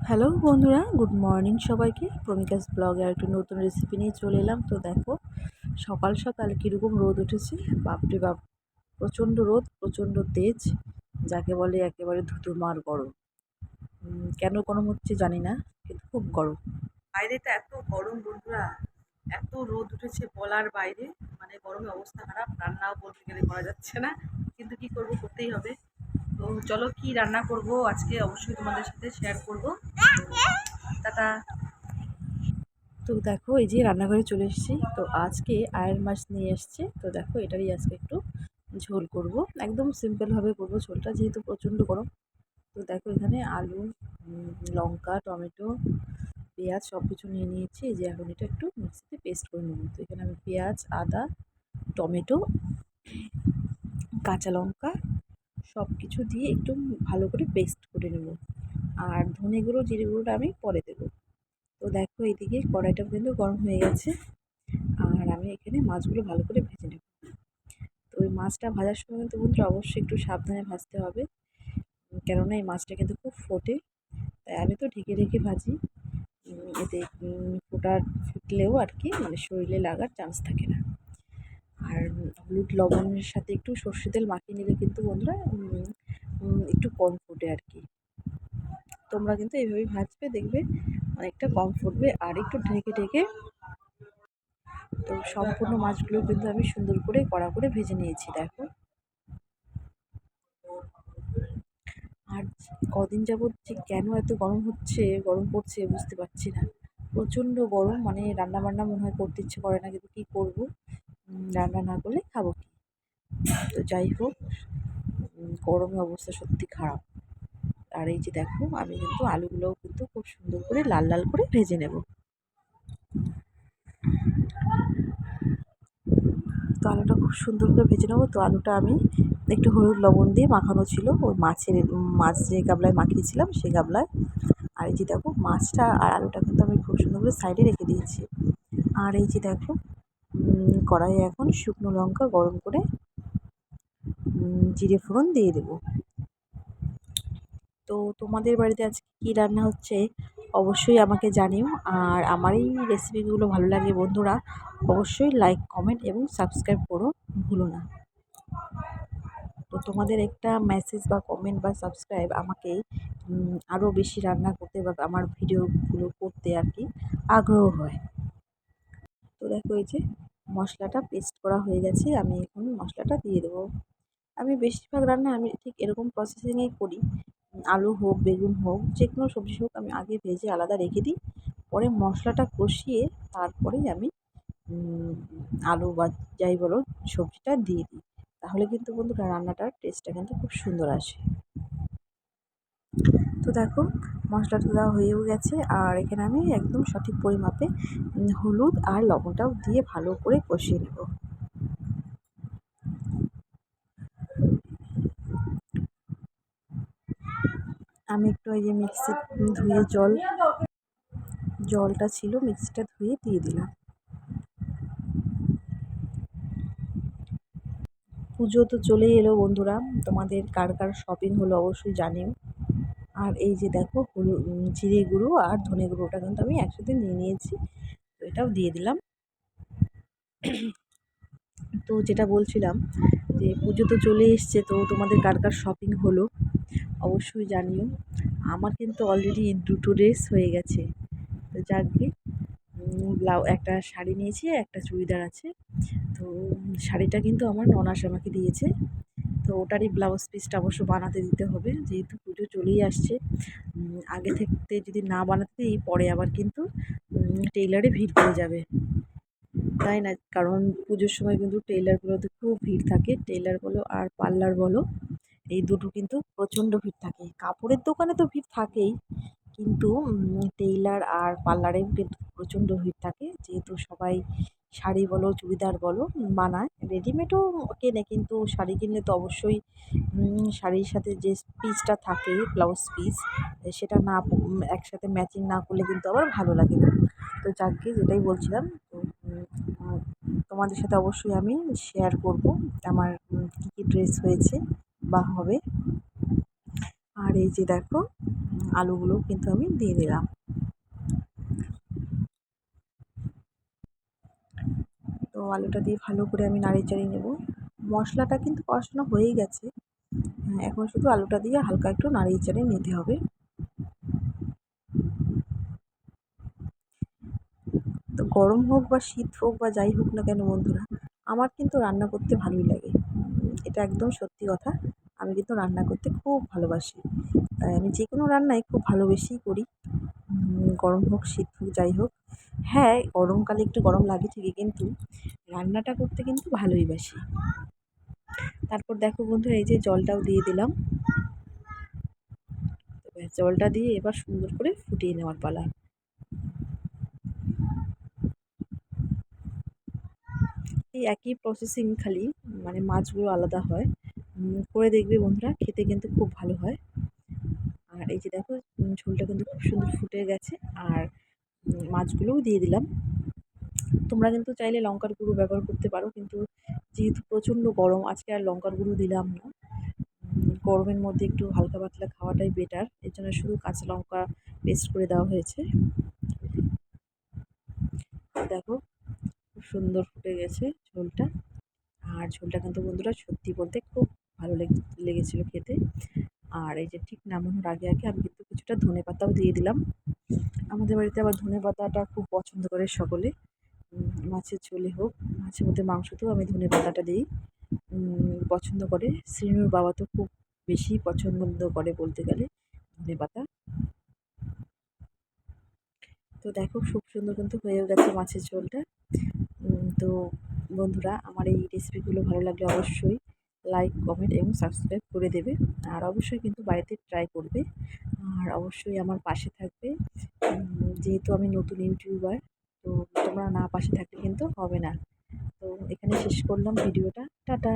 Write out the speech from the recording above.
Hello বন্ধুরা, good morning সবাইকে। প্রমিকাস ব্লগে আর একটু নতুন রেসিপি নিয়ে চলে এলাম। তো দেখো সকাল সকাল কীরকম রোদ উঠেছে, বাপরে বাপ! প্রচণ্ড রোদ, প্রচণ্ড তেজ, যাকে বলে একেবারে ধুধুমার গরম। কেন গরম হচ্ছে জানি না, কিন্তু খুব গরম। বাইরেটা এত গরম বন্ধুরা, এত রোদ উঠেছে বলার বাইরে। মানে গরমে অবস্থা খারাপ, রান্নাও বলতে গেলে করা যাচ্ছে না, কিন্তু কি করব, করতেই হবে। তো চলো কি রান্না করব আজকে অবশ্যই তোমাদের সাথে শেয়ার করব। টাটা। তো দেখো এই যে রান্নাঘরে চলে এসেছি। তো আজকে আয়ের মাছ নিয়ে এসছে। তো দেখো এটারই আজকে একটু ঝোল করব, একদম সিম্পলভাবে করব ঝোলটা, যেহেতু প্রচণ্ড গরম। তো দেখো এখানে আলু, লঙ্কা, টমেটো, পেঁয়াজ সব কিছু নিয়ে নিয়েছি। এই যে এখন এটা একটু মিক্সিতে পেস্ট করে নেব। তো এখানে আমি পেঁয়াজ, আদা, টমেটো, কাঁচা লঙ্কা সব কিছু দিয়ে একটু ভালো করে পেস্ট করে নেব। আর ধনে গুঁড়ো, জিরে গুঁড়োটা আমি পরে দেবো। তো দেখো এইদিকে কড়াইটাও কিন্তু গরম হয়ে গেছে, আর আমি এখানে মাছগুলো ভালো করে ভেজে নেব। তো ওই মাছটা ভাজার সময় কিন্তু বন্ধুরা অবশ্যই একটু সাবধানে ভাজতে হবে, কেননা এই মাছটা কিন্তু খুব ফোটে। তাই আমি তো ঢেকে ঢেকে ভাজি। এতে ফুটলেও আর কি মানে শরীরে লাগার চান্স থাকে না। আর হলুদ লবণের সাথে একটু সর্ষে তেল মাখিয়ে নিলে কিন্তু বন্ধুরা একটু কম ফোটে আর কি। তোমরা কিন্তু এইভাবেই ভাজবে, দেখবে অনেকটা কম ফুটবে। আর একটু ঢেকে ঢেকে, তো সম্পূর্ণ মাছগুলো কিন্তু আমি সুন্দর করে কড়া করে ভেজে নিয়েছি দেখো। আর কদিন যাবৎ যে কেন এত গরম পড়ছে বুঝতে পারছি না। প্রচণ্ড গরম, মানে রান্না বান্না মনে হয় করতে ইচ্ছে করে না, কিন্তু কী করবো, রান্না না করলে খাবো কি। তো যাই হোক, গরমে অবস্থা সত্যি খারাপ। আর এই যে দেখো আমি কিন্তু আলুগুলোও কিন্তু খুব সুন্দর করে লাল লাল করে ভেজে নেব। তো আলুটা খুব সুন্দর করে ভেজে নেবো। তো আলুটা আমি একটু হলুদ লবণ দিয়ে মাখানো ছিল, ওই মাছ যে গাবলায় মাখিয়েছিলাম সেই গাবলায়। আর এই যে দেখো মাছটা আর আলুটা কিন্তু আমি খুব সুন্দর করে সাইডে রেখে দিয়েছি। আর এই যে দেখো কড়াইয়ে এখন শুকনো লঙ্কা গরম করে জিরে ফোড়ন দিয়ে দেবো। তো তোমাদের বাড়িতে আজকে কী রান্না হচ্ছে অবশ্যই আমাকে জানিও। আর আমার এই রেসিপিগুলো ভালো লাগে বন্ধুরা, অবশ্যই লাইক, কমেন্ট এবং সাবস্ক্রাইব করো, ভুলো না। তো তোমাদের একটা মেসেজ বা কমেন্ট বা সাবস্ক্রাইব আমাকে আরও বেশি রান্না করতে বা আমার ভিডিওগুলো করতে আর কি আগ্রহ হয়। তো দেখো এই যে মশলাটা পেস্ট করা হয়ে গেছে, আমি এখন মশলাটা দিয়ে দেবো। আমি বেশিরভাগ রান্না আমি ঠিক এরকম প্রসেসিংয়েই করি। আলু হোক, বেগুন হোক, যে কোনো সবজি হোক, আমি আগে ভেজে আলাদা রেখে দিই। পরে মশলাটা কষিয়ে তারপরেই আমি আলু বা যাই বলো সবজিটা দিয়ে দিই। তাহলে কিন্তু বন্ধুরা রান্নাটার টেস্টটা কিন্তু খুব সুন্দর আসে। তো দেখো মশলাটা দেওয়া হয়েও গেছে, আর এখানে আমি একদম সঠিক পরিমাপে হলুদ আর লবণটাও দিয়ে ভালো করে কষিয়ে নেব। আমি একটু এই যে মিক্সি ধুয়ে জলটা ছিল মিক্সিটা ধুয়ে দিয়ে দিলাম। পুজো তো চলেই এলো বন্ধুরা, তোমাদের কার কার শপিং হলো অবশ্যই জানিও। আর এই যে দেখো জিরে গুঁড়ো আর ধনে গুঁড়োটা কিন্তু আমি একসাথে নিয়ে নিয়েছি, তো এটাও দিয়ে দিলাম। তো যেটা বলছিলাম যে পুজো তো চলে এসছে, তো তোমাদের কার কার শপিং হলো অবশ্যই জানিও। আমার কিন্তু অলরেডি দুটো ড্রেস হয়ে গেছে। তো যাকগে, একটা শাড়ি নিয়েছি, একটা চুড়িদার আছে। তো শাড়িটা কিন্তু আমার ননাস আমাকে দিয়েছে। তো ওটারই ব্লাউজ পিসটা অবশ্য বানাতে দিতে হবে, যেহেতু পুজো চলেই আসছে। আগে থাকতে যদি না বানাতে দিই পরে আবার কিন্তু টেইলারে ভিড় পড়ে যাবে, তাই না? কারণ পুজোর সময় কিন্তু টেইলারগুলোতে খুব ভিড় থাকে। টেইলার বলো আর পার্লার বলো, এই দুটো কিন্তু প্রচণ্ড ভিড় থাকে। কাপড়ের দোকানে তো ভিড় থাকেই, কিন্তু টেইলার আর পার্লারেও কিন্তু প্রচণ্ড ভিড় থাকে, যেহেতু সবাই শাড়ি বলো, চুড়িদার বলো বানায়। রেডিমেডও কেনে, কিন্তু শাড়ি কিনলে তো অবশ্যই শাড়ির সাথে যে পিসটা থাকে ব্লাউজ পিস, সেটা না একসাথে ম্যাচিং না করলে কিন্তু আবার ভালো লাগে না। তো যাকগে, যেটাই বলছিলাম, তো তোমাদের সাথে অবশ্যই আমি শেয়ার করব আমার কী কী ড্রেস হয়েছে বা হবে। আর এই যে দেখো আলুগুলো কিন্তু আমি দিয়ে দিলাম। তো আলুটা দিয়ে ভালো করে আমি নাড়িয়ে চাড়িয়ে নেব। মশলাটা কিন্তু কষানো হয়েই গেছে। এখন শুধু আলুটা দিয়ে হালকা একটু নাড়িয়ে চাড়িয়ে নিতে হবে। তো গরম হোক বা শীত হোক বা যাই হোক না কেন বন্ধুরা, আমার কিন্তু রান্না করতে ভালোই লাগে। এটা একদম সত্যি কথা। আমি কিন্তু রান্না করতে খুব ভালোবাসি। তাই আমি যে কোনো রান্নাই খুব ভালোবেসেই করি। গরম হোক, শীত হোক, যাই হোক। হ্যাঁ, গরমকালে একটু গরম লাগে ঠিকই, কিন্তু রান্নাটা করতে কিন্তু ভালোই বাসি। তারপর দেখো বন্ধুরা, এই যে জলটাও দিয়ে দিলাম। তো ব্যাস, জলটা দিয়ে এবার সুন্দর করে ফুটিয়ে নেওয়ার পালা। এই একই প্রসেসিং, খালি মানে মাছগুলো আলাদা হয়। করে দেখবে বন্ধুরা, খেতে কিন্তু খুব ভালো হয়। আর এই যে দেখো, ঝোলটা কিন্তু খুব সুন্দর ফুটে গেছে। আর মাছগুলোও দিয়ে দিলাম। তোমরা কিন্তু চাইলে লঙ্কার গুঁড়ো ব্যবহার করতে পারো, কিন্তু যেহেতু প্রচণ্ড গরম, আজকে আর লঙ্কার গুঁড়ো দিলাম না। গরমের মধ্যে একটু হালকা পাতলা খাওয়াটাই বেটার, এর জন্য শুধু কাঁচা লঙ্কা পেস্ট করে দেওয়া হয়েছে। দেখো, খুব সুন্দর ফুটে গেছে ঝোলটা। আর ঝোলটা কিন্তু বন্ধুরা সত্যি বলতে খুব ভালো লেগেছিলো খেতে। আর এই যে ঠিক নামানোর আগে আগে আমি কিন্তু কিছুটা ধনেপাতাও দিয়ে দিলাম। আমাদের বাড়িতে আবার ধনেপাতাটা খুব পছন্দ করে সকলে। মাছের ঝোলে হোক, মাছের মধ্যে মাংসতেও আমি ধনেপাতাটা দিই। পছন্দ করে। শ্রীনুর বাবা তো খুব বেশি পছন্দ করে বলতে গেলে ধনেপাতা। তো দেখো, খুব সুন্দর কিন্তু হয়েও গেছে মাছের ঝোলটা। তো বন্ধুরা, আমার এই রেসিপিগুলো ভালো লাগলে অবশ্যই লাইক, কমেন্ট এবং সাবস্ক্রাইব করে দেবে। আর অবশ্যই কিন্তু বাড়িতে ট্রাই করবে। আর অবশ্যই আমার পাশে থাকবে। যেহেতু আমি নতুন ইউটিউবার, তো তোমরা না পাশে থাকলে কিন্তু হবে না। তো এখানে শেষ করলাম ভিডিওটা। টাটা।